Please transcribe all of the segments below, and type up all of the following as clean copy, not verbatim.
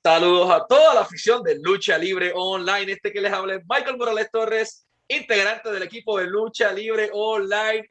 Saludos a toda la afición de Lucha Libre Online. Este que les habla es Michael Morales Torres, integrante del equipo de Lucha Libre Online.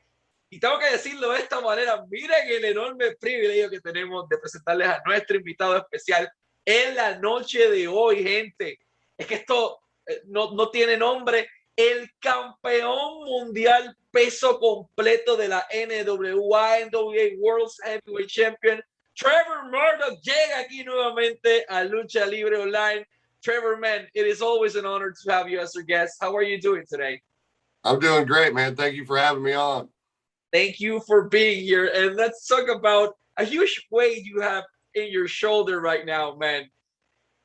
Y tengo que decirlo de esta manera, miren el enorme privilegio que tenemos de presentarles a nuestro invitado especial en la noche de hoy, gente. Es que esto no tiene nombre. El campeón mundial peso completo de la NWA World Heavyweight Champion, Trevor Murdoch, llega aquí nuevamente a Lucha Libre Online. Trevor, man, it is always an honor to have you as our guest. How are you doing today? I'm doing great, man. Thank you for having me on. Thank you for being here. And let's talk about a huge weight you have in your shoulder right now, man.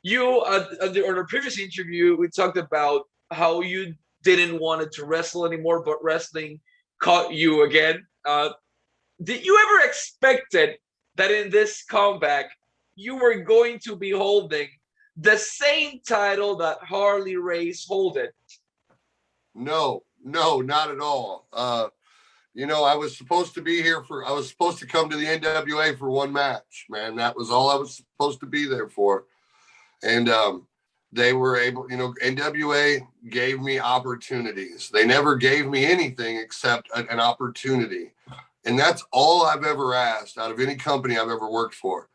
You, on our previous interview, we talked about how you didn't want to wrestle anymore, but wrestling caught you again. Did you ever expected that in this comeback, you were going to be holding the same title that Harley Race holding? No, not at all. You know, I was supposed to be here I was supposed to come to the NWA for one match, man. That was all I was supposed to be there for. And they were able, you know, NWA gave me opportunities. They never gave me anything except an opportunity. And that's all I've ever asked out of any company I've ever worked for.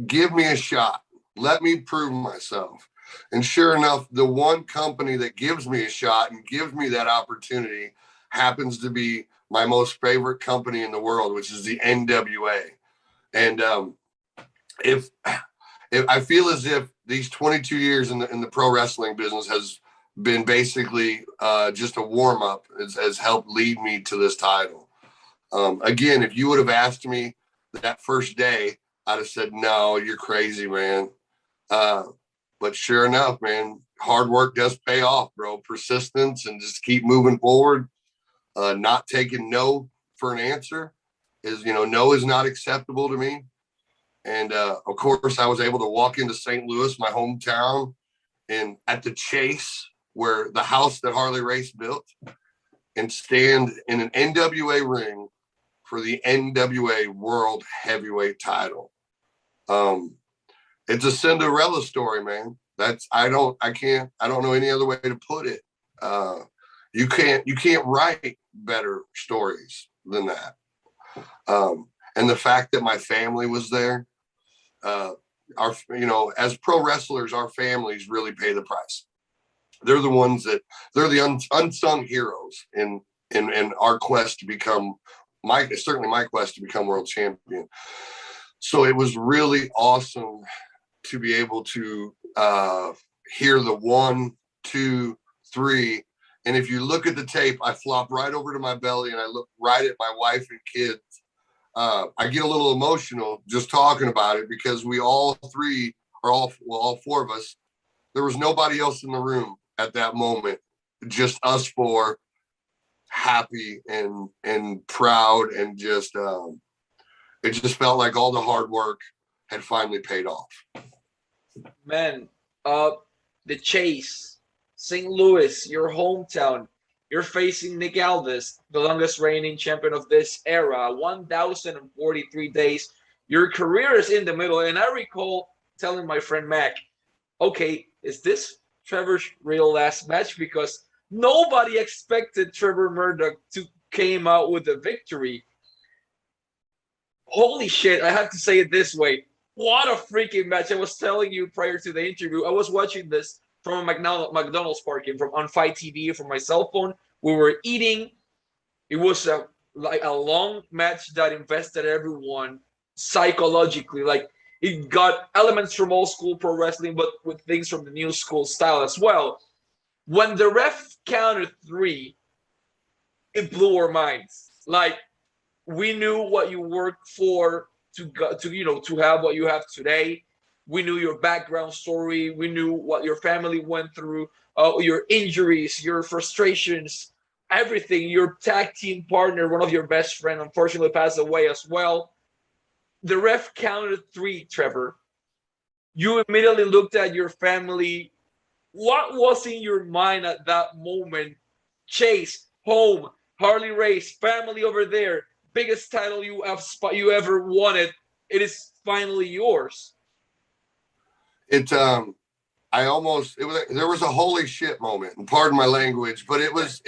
Give me a shot. Let me prove myself. And sure enough, the one company that gives me a shot and gives me that opportunity happens to be my most favorite company in the world, which is the NWA. And if I feel as if these 22 years in the pro wrestling business has been basically just a warm up, has helped lead me to this title. Again, if you would have asked me that first day, I'd have said, no, you're crazy, man. But sure enough, man, hard work does pay off, bro. Persistence and just keep moving forward. Not taking no for an answer is, you know, no is not acceptable to me. And of course, I was able to walk into St. Louis, my hometown, and at the Chase, where the house that Harley Race built, and stand in an NWA ring for the NWA World Heavyweight title. It's a Cinderella story, man. I don't know any other way to put it. You can't write better stories than that. And the fact that my family was there, as pro wrestlers, our families really pay the price. They're the ones they're the unsung heroes in our quest to become my quest to become world champion. So it was really awesome to be able to hear the 1, 2, 3. And if you look at the tape, I flop right over to my belly and I look right at my wife and kids. I get a little emotional just talking about it because we all four of us, there was nobody else in the room at that moment, just us four, happy and proud, and just it just felt like all the hard work had finally paid off. Man, the Chase, St. Louis, your hometown, you're facing Nick Aldis, the longest reigning champion of this era, 1,043 days. Your career is in the middle. And I recall telling my friend Mac, okay, is this Trevor's real last match? Because nobody expected Trevor Murdoch to came out with a victory. Holy shit, I have to say it this way. What a freaking match. I was telling you prior to the interview, I was watching this from a McDonald's parking, from on Fight TV, from my cell phone. We were eating. It was a long match that invested everyone psychologically. Like, it got elements from old school pro wrestling, but with things from the new school style as well. When the ref counted 3, it blew our minds. Like, we knew what you worked for to have what you have today. We knew your background story. We knew what your family went through, your injuries, your frustrations, everything. Your tag team partner, one of your best friends, unfortunately passed away as well. The ref counted 3, Trevor. You immediately looked at your family. What was in your mind at that moment? Chase, home, Harley Race, family over there, biggest title you ever wanted. It is finally yours. It there was a holy shit moment, and pardon my language, but it was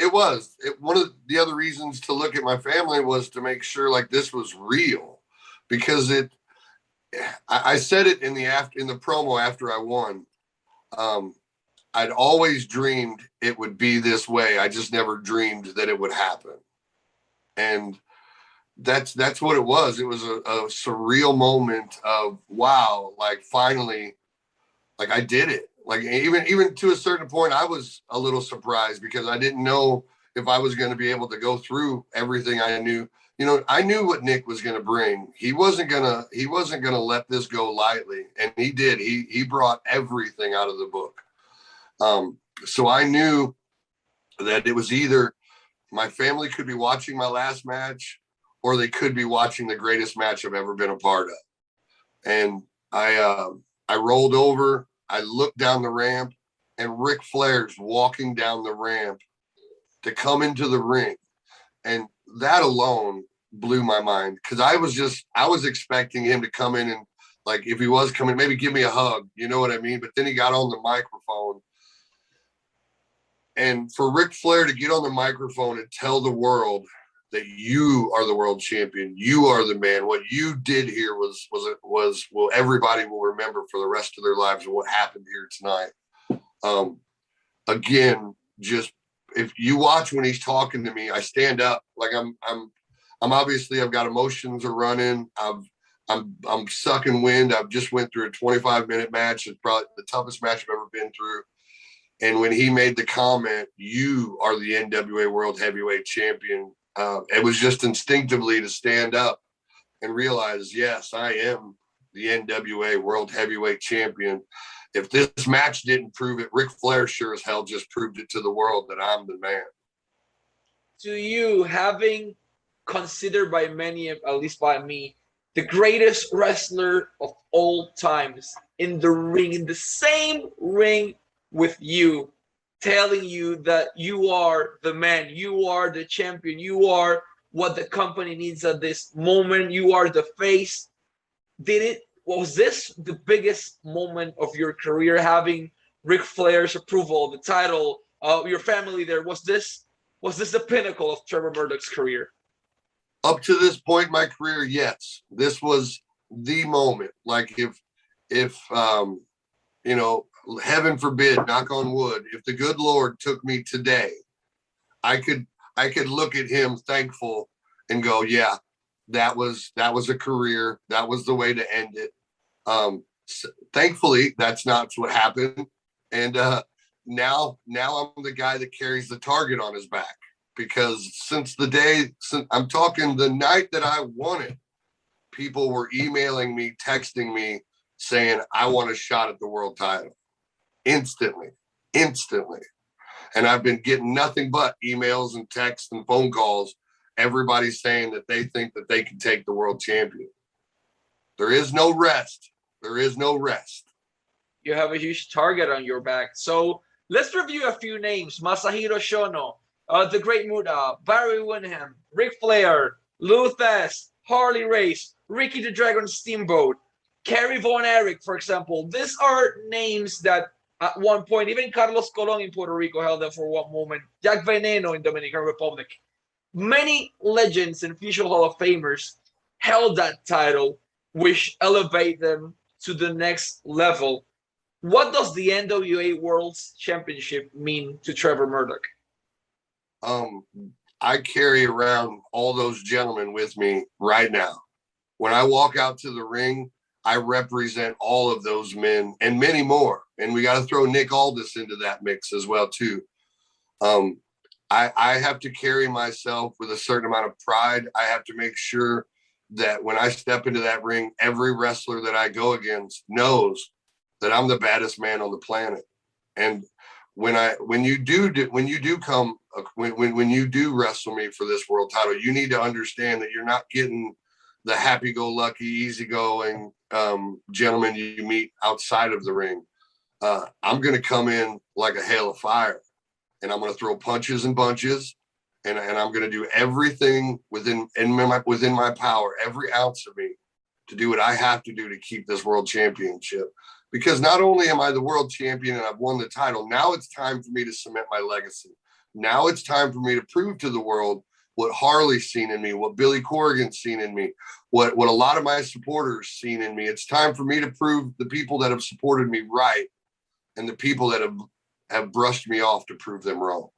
one of the other reasons to look at my family was to make sure like this was real, because I said it in the promo after I won. I'd always dreamed it would be this way. I just never dreamed that it would happen. And that's what it was. It was a surreal moment of, wow, like finally, like I did it. Like even to a certain point, I was a little surprised because I didn't know if I was going to be able to go through everything I knew. You know, I knew what Nick was going to bring. He wasn't gonna let this go lightly, and he did. He brought everything out of the book. So I knew that it was either my family could be watching my last match, or they could be watching the greatest match I've ever been a part of. And I rolled over. I looked down the ramp, and Ric Flair's walking down the ramp to come into the ring. And that alone blew my mind, because I was expecting him to come in and, like, if he was coming, maybe give me a hug, you know what I mean? But then he got on the microphone. And for Ric Flair to get on the microphone and tell the world that you are the world champion, you are the man, what you did here was well, everybody will remember for the rest of their lives what happened here tonight. Again, just if you watch when he's talking to me, I stand up like I'm obviously, I've got emotions are running. I'm sucking wind. I've just went through a 25-minute match. It's probably the toughest match I've ever been through. And when he made the comment, you are the NWA World Heavyweight Champion, it was just instinctively to stand up and realize, yes, I am the NWA World Heavyweight Champion. If this match didn't prove it, Ric Flair sure as hell just proved it to the world that I'm the man. To you, having considered by many, at least by me, the greatest wrestler of all times in the ring, in the same ring with you, telling you that you are the man, you are the champion, you are what the company needs at this moment, you are the face. Was this the biggest moment of your career, having Ric Flair's approval of the title, your family there? Was this the pinnacle of Trevor Murdoch's career? Up to this point in my career, yes. This was the moment. Like if you know, heaven forbid, knock on wood, if the good Lord took me today, I could look at him thankful and go, yeah, that was a career. That was the way to end it. Thankfully, that's not what happened. And now I'm the guy that carries the target on his back, because since I'm talking the night that I won it, people were emailing me, texting me, saying, I want a shot at the world title. Instantly. And I've been getting nothing but emails and texts and phone calls. Everybody's saying that they think that they can take the world champion. There is no rest. There is no rest. You have a huge target on your back. So let's review a few names. Masahiro Shono, the Great Muta, Barry Windham, Ric Flair, Lou Thesz, Harley Race, Ricky the Dragon Steamboat, Kerry Von Erich, for example. These are names that at one point, even Carlos Colon in Puerto Rico held them for one moment. Jack Veneno in Dominican Republic. Many legends and future Hall of Famers held that title, which elevate them to the next level. What does the NWA World Championship mean to Trevor Murdoch? I carry around all those gentlemen with me right now. When I walk out to the ring, I represent all of those men and many more. And we got to throw Nick Aldis into that mix as well, too. I have to carry myself with a certain amount of pride. I have to make sure that when I step into that ring, every wrestler that I go against knows that I'm the baddest man on the planet. And when you do wrestle me for this world title, you need to understand that you're not getting the happy-go-lucky, easygoing gentleman you meet outside of the ring. I'm going to come in like a hail of fire, and I'm going to throw punches and bunches, and I'm going to do everything within my power, every ounce of me, to do what I have to do to keep this world championship. because not only am I the world champion and I've won the title, now it's time for me to cement my legacy. Now it's time for me to prove to the world what Harley's seen in me, what Billy Corrigan's seen in me, what a lot of my supporters seen in me. It's time for me to prove the people that have supported me right and the people that have brushed me off to prove them wrong.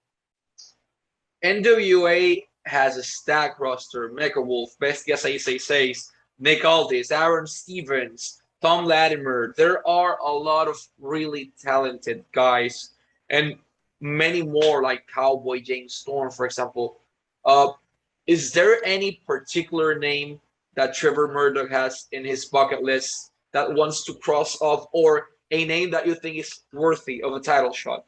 NWA has a stacked roster: Mecha Wolf, Bestia 666, Nick Aldis, Aaron Stevens, Tom Latimer. There are a lot of really talented guys, and many more like Cowboy James Storm, for example. Is there any particular name that Trevor Murdoch has in his bucket list that wants to cross off, or a name that you think is worthy of a title shot?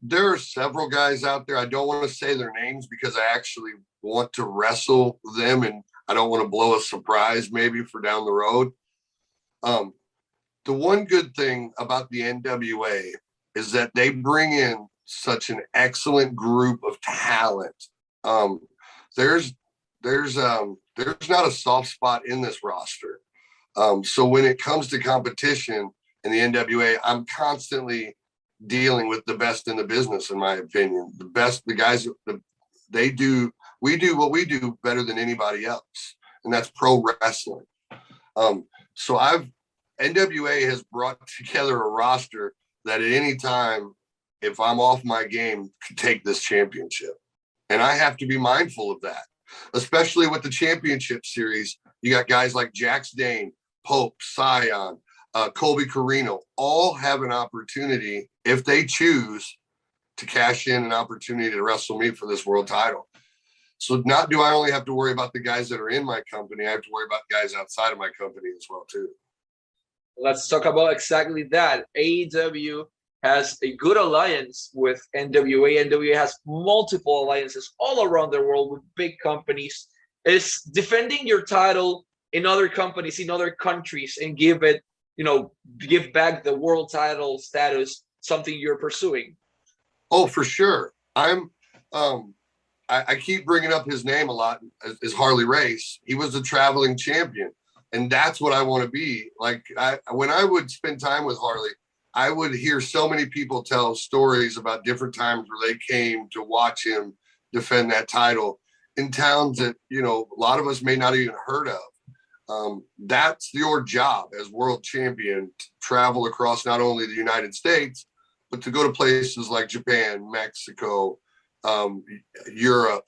There are several guys out there. I don't want to say their names because I actually want to wrestle them, and I don't want to blow a surprise maybe for down the road. The one good thing about the NWA is that they bring in such an excellent group of talent. There's not a soft spot in this roster. So when it comes to competition in the NWA, I'm constantly dealing with the best in the business, in my opinion. The guys, we do what we do better than anybody else, and that's pro wrestling. So NWA has brought together a roster that at any time, if I'm off my game, could take this championship. And I have to be mindful of that, especially with the championship series. You got guys like Jax Dane, Pope, Scion, Colby Carino, all have an opportunity, if they choose, to cash in an opportunity to wrestle me for this world title. So not do I only have to worry about the guys that are in my company, I have to worry about guys outside of my company as well too. Let's talk about exactly that. AEW has a good alliance with NWA. NWA has multiple alliances all around the world with big companies. Is defending your title in other companies, in other countries, and give back the world title status something you're pursuing? Oh, for sure. I keep bringing up his name a lot, is Harley Race. He was a traveling champion, and that's what I want to be. Like, when I would spend time with Harley, I would hear so many people tell stories about different times where they came to watch him defend that title in towns that, a lot of us may not even heard of. That's your job as world champion, to travel across not only the United States, but to go to places like Japan, Mexico, Europe,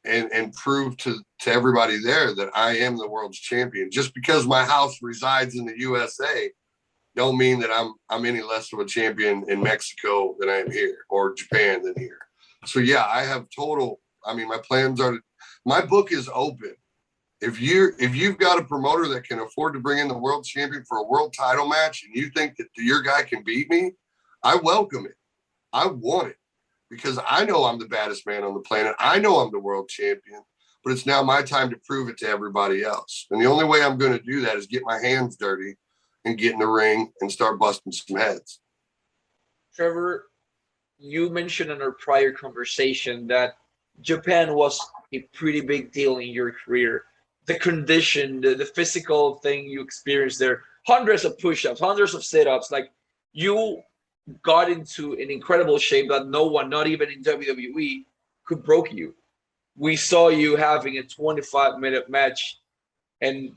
and prove to everybody there that I am the world's champion. Just because my house resides in the USA don't mean that I'm any less of a champion in Mexico than I am here, or Japan than here. So yeah, I have my plans are, my book is open. If you've got a promoter that can afford to bring in the world champion for a world title match, and you think that your guy can beat me, I welcome it. I want it, because I know I'm the baddest man on the planet. I know I'm the world champion, but it's now my time to prove it to everybody else. And the only way I'm going to do that is get my hands dirty and get in the ring and start busting some heads. Trevor, you mentioned in our prior conversation that Japan was a pretty big deal in your career. The condition, the physical thing you experienced there, hundreds of push-ups, hundreds of sit-ups, like, you got into an incredible shape that no one, not even in WWE, could break you. We saw you having a 25-minute match, and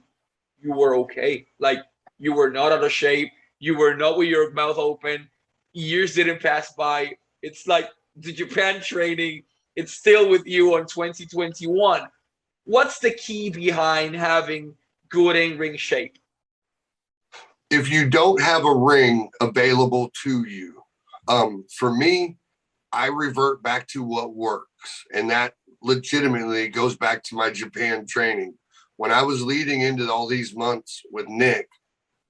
you were okay. Like, you were not out of shape. You were not with your mouth open. Years didn't pass by. It's like the Japan training, it's still with you on 2021. What's the key behind having good in-ring shape? If you don't have a ring available to you, for me, I revert back to what works. And that legitimately goes back to my Japan training. When I was leading into all these months with Nick,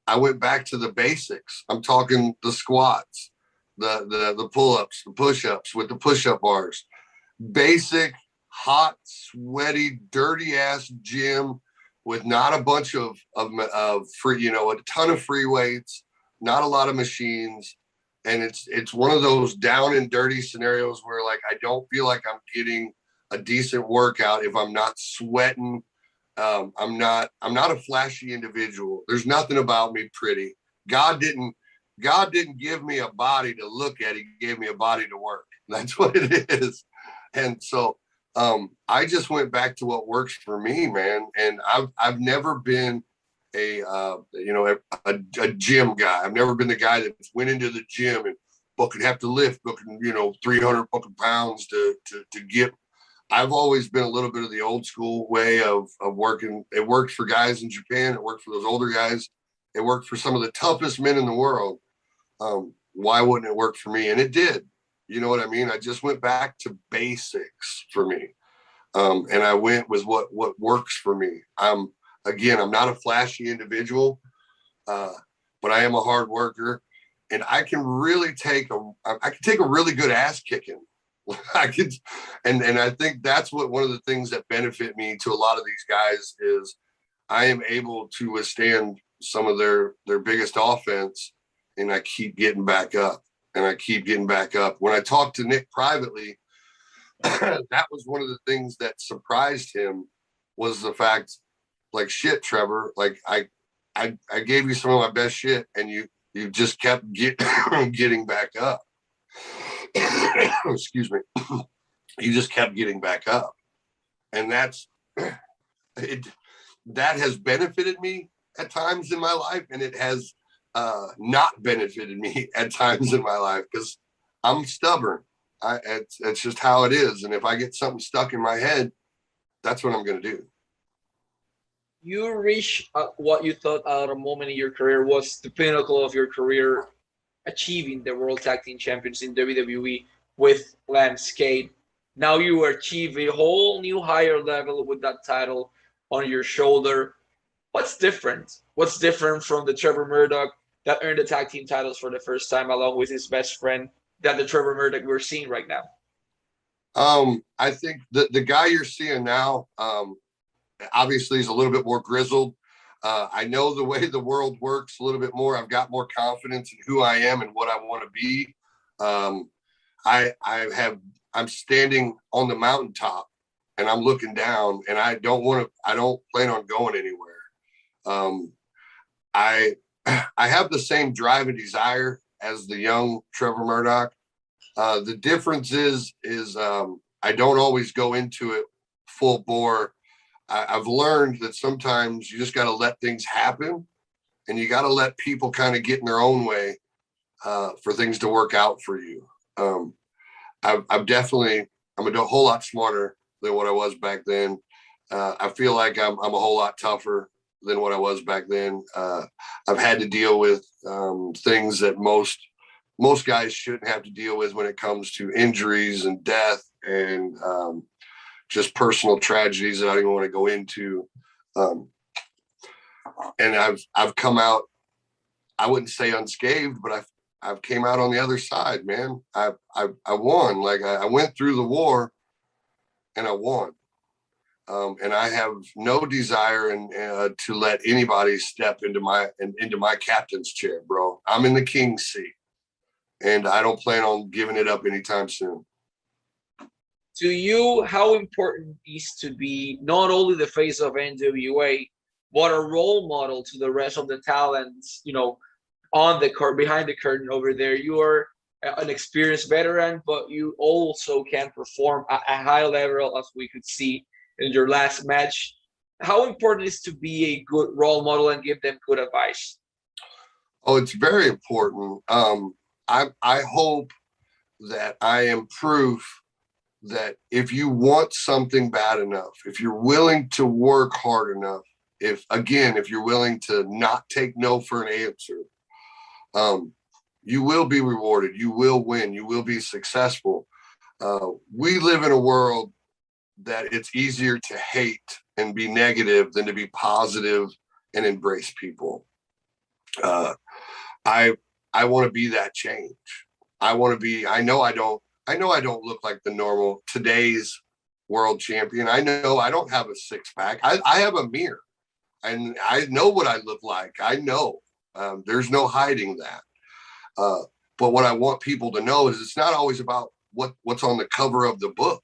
I went back to the basics. I'm talking the squats, the pull-ups, the push-ups with the push-up bars. Basic, hot, sweaty, dirty-ass gym with not a bunch of free, a ton of free weights, not a lot of machines. And it's one of those down and dirty scenarios where, like, I don't feel like I'm getting a decent workout if I'm not sweating. I'm not a flashy individual. There's nothing about me pretty, God didn't give me a body to look at. He gave me a body to work. That's what it is. And so I just went back to what works for me, man. And I've never been a gym guy. I've never been the guy that went into the gym and fucking have to lift fucking 300 fucking pounds to get. I've always been a little bit of the old school way of working. It worked for guys in Japan. It worked for those older guys. It worked for some of the toughest men in the world. Why wouldn't it work for me? And it did. You know what I mean? I just went back to basics for me. And I went with what works for me. I'm not a flashy individual, but I am a hard worker, and I can really take a really good ass kicking. And I think that's one of the things that benefit me to a lot of these guys is I am able to withstand some of their biggest offense, and I keep getting back up. When I talked to Nick privately, that was one of the things that surprised him was the fact, like, shit, Trevor, like I gave you some of my best shit and you just kept getting back up. Excuse me. You just kept getting back up. And that has benefited me at times in my life, and it has not benefited me at times in my life because I'm stubborn. It's just how it is. And if I get something stuck in my head, that's what I'm going to do. You reached what you thought at a moment in your career was the pinnacle of your career, achieving the World Tag Team Champions in WWE with Lance Cade. Now you achieve a whole new higher level with that title on your shoulder. What's different? What's different from the Trevor Murdoch that earned the tag team titles for the first time along with his best friend than the Trevor Murdoch we're seeing right now? I think the guy you're seeing now, obviously is a little bit more grizzled. I know the way the world works a little bit more. I've got more confidence in who I am and what I want to be. I'm standing on the mountaintop and I'm looking down, and I don't plan on going anywhere. I have the same drive and desire as the young Trevor Murdoch. The difference is I don't always go into it full bore. I've learned that sometimes you just got to let things happen, and you got to let people kind of get in their own way for things to work out for you. I'm a whole lot smarter than what I was back then. I feel like I'm a whole lot tougher than what I was back then. I've had to deal with things that most guys shouldn't have to deal with when it comes to injuries and death and just personal tragedies that I don't even want to go into. And I've come out, I wouldn't say unscathed, but I've came out on the other side, man. I won. Like I went through the war and I won. And I have no desire to let anybody step into my captain's chair, bro. I'm in the king's seat, and I don't plan on giving it up anytime soon. To you, how important is to be not only the face of NWA, but a role model to the rest of the talents, on the behind the curtain over there? You are an experienced veteran, but you also can perform at a high level, as we could see in your last match. How important is to be a good role model and give them good advice? Oh, it's very important. I hope that I am proof that if you want something bad enough, if you're willing to work hard enough, if you're willing to not take no for an answer, you will be rewarded. You will win. You will be successful. We live in a world that it's easier to hate and be negative than to be positive and embrace people. I want to be that change. I know I don't look like the normal today's world champion. I know I don't have a six pack. I have a mirror, and I know what I look like. I know there's no hiding that. But what I want people to know is it's not always about what's on the cover of the book.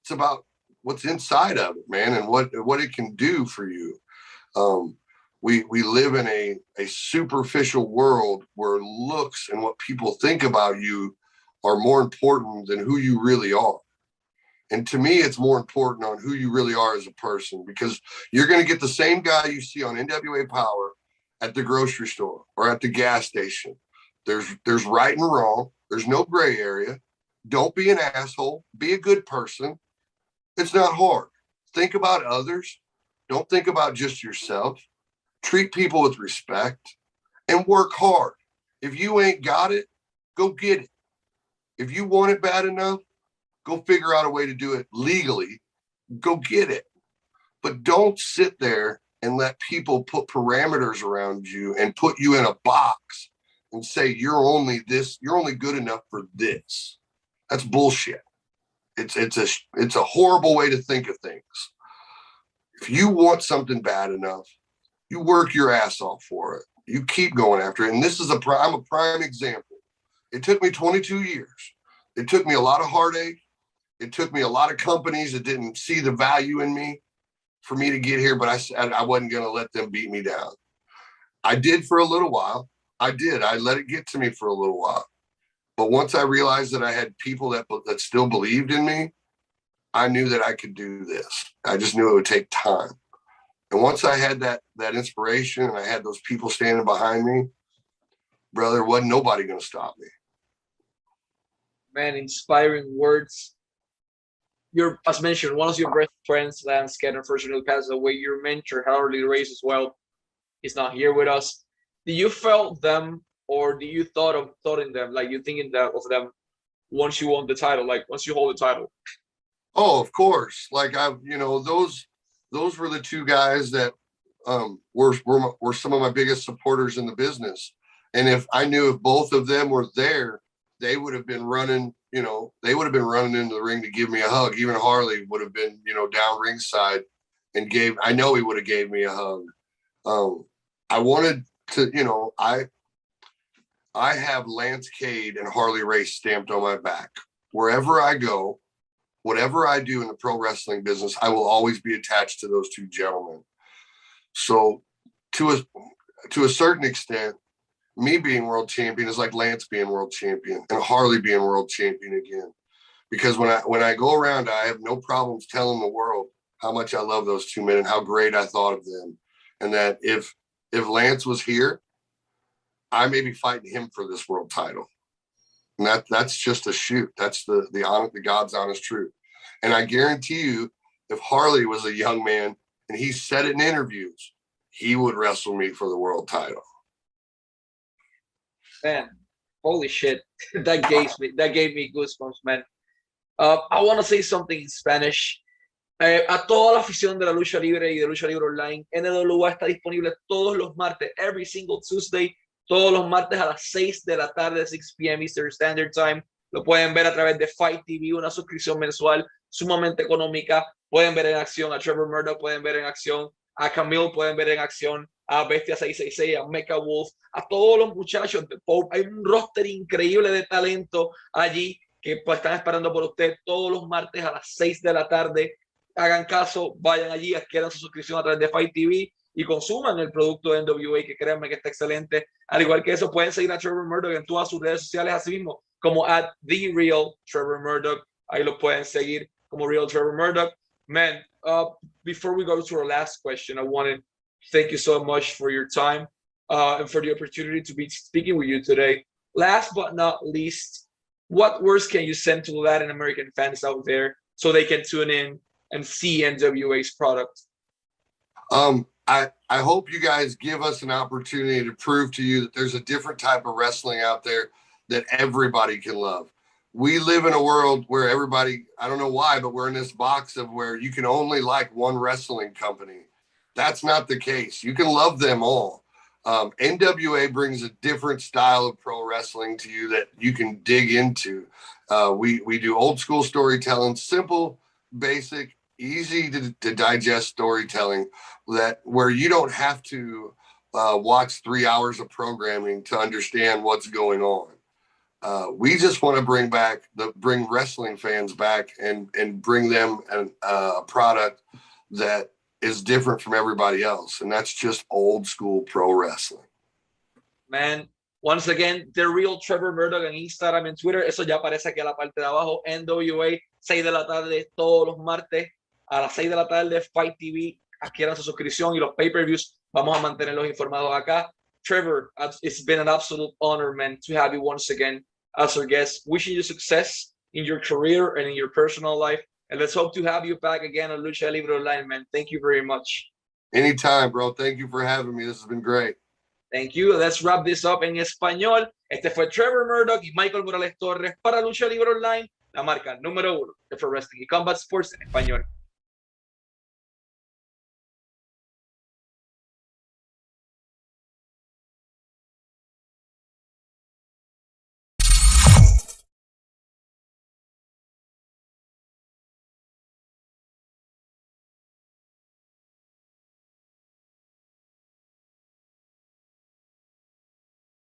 It's about what's inside of it, man, and what it can do for you. we live in a superficial world where looks and what people think about you are more important than who you really are. And to me, it's more important on who you really are as a person, because you're going to get the same guy you see on NWA Power at the grocery store or at the gas station. There's right and wrong. There's no gray area. Don't be an asshole. Be a good person. It's not hard. Think about others. Don't think about just yourself. Treat people with respect and work hard. If you ain't got it, go get it. If you want it bad enough, go figure out a way to do it legally. Go get it. But don't sit there and let people put parameters around you and put you in a box and say you're only good enough for this. That's bullshit. It's a horrible way to think of things. If you want something bad enough, you work your ass off for it. You keep going after it. And this is I'm a prime example. It took me 22 years. It took me a lot of heartache. It took me a lot of companies that didn't see the value in me for me to get here, but I said I wasn't going to let them beat me down. I did for a little while. I did. I let it get to me for a little while. But once I realized that I had people that still believed in me, I knew that I could do this. I just knew it would take time. And once I had that inspiration and I had those people standing behind me, brother, wasn't nobody going to stop me. Man, inspiring words. As mentioned, one of your best friends, Lance Ken, unfortunately passed away. Your mentor, Harley Race, as well, is not here with us. Do you felt them, or do you thought in them, like you thinking of them once you won the title, like once you hold the title? Oh, of course. Like those were the two guys that were some of my biggest supporters in the business. And if both of them were there, they would have been running, they would have been running into the ring to give me a hug. Even Harley would have been, down ringside and I know he would have gave me a hug. I wanted to, I have Lance Cade and Harley Race stamped on my back. Wherever I go, whatever I do in the pro wrestling business, I will always be attached to those two gentlemen. So to a certain extent, me being world champion is like Lance being world champion and Harley being world champion again. Because when I go around, I have no problems telling the world how much I love those two men and how great I thought of them. And that if Lance was here, I may be fighting him for this world title. And that's just a shoot. That's the God's honest truth. And I guarantee you, if Harley was a young man and he said it in interviews, he would wrestle me for the world title. Man, holy shit. That gave me goosebumps, man. I want to say something in Spanish. A toda la afición de la lucha libre y de lucha libre online, NWA está disponible todos los martes, every single Tuesday, todos los martes a las 6 de la tarde, 6 p.m. Eastern Standard Time. Lo pueden ver a través de Fight TV, una suscripción mensual sumamente económica. Pueden ver en acción a Trevor Murdoch, pueden ver en acción a Camille, pueden ver en acción a Bestia 666, a Mecha Wolf, a todos los muchachos de Pope. Hay un roster increíble de talento allí que pues, están esperando por usted todos los martes a las 6 de la tarde. Hagan caso, vayan allí, adquieran su suscripción a través de Fight TV y consuman el producto de NWA, que créanme que está excelente. Al igual que eso, pueden seguir a Trevor Murdoch en todas sus redes sociales, así mismo como @TheRealTrevorMurdoch. Ahí lo pueden seguir como Real Trevor Murdoch. Man, before we go to our last question, I want to thank you so much for your time and for the opportunity to be speaking with you today. Last but not least, what words can you send to Latin American fans out there so they can tune in and see NWA's product? I hope you guys give us an opportunity to prove to you that there's a different type of wrestling out there that everybody can love. We live in a world where everybody, I don't know why, but we're in this box of where you can only like one wrestling company. That's not the case. You can love them all. NWA brings a different style of pro wrestling to you that you can dig into. We do old school storytelling, simple, basic, easy to digest storytelling where you don't have to watch 3 hours of programming to understand what's going on. We just want to bring wrestling fans back and bring them a product that is different from everybody else. And that's just old school pro wrestling. Man, once again, The Real Trevor Murdoch en Instagram, en Twitter. Eso ya aparece aquí a la parte de abajo. NWA, 6 de la tarde, todos los martes a las 6 de la tarde. Fight TV, adquieran su suscripción y los pay-per-views. Vamos a mantenerlos informados acá. Trevor, it's been an absolute honor, man, to have you once again as our guest. Wishing you success in your career and in your personal life. And let's hope to have you back again on Lucha Libre Online, man. Thank you very much. Anytime, bro. Thank you for having me. This has been great. Thank you. Let's wrap this up en español. Este fue Trevor Murdoch y Michael Morales Torres para Lucha Libre Online, la marca número 1 de Pro Wrestling y Combat Sports en español.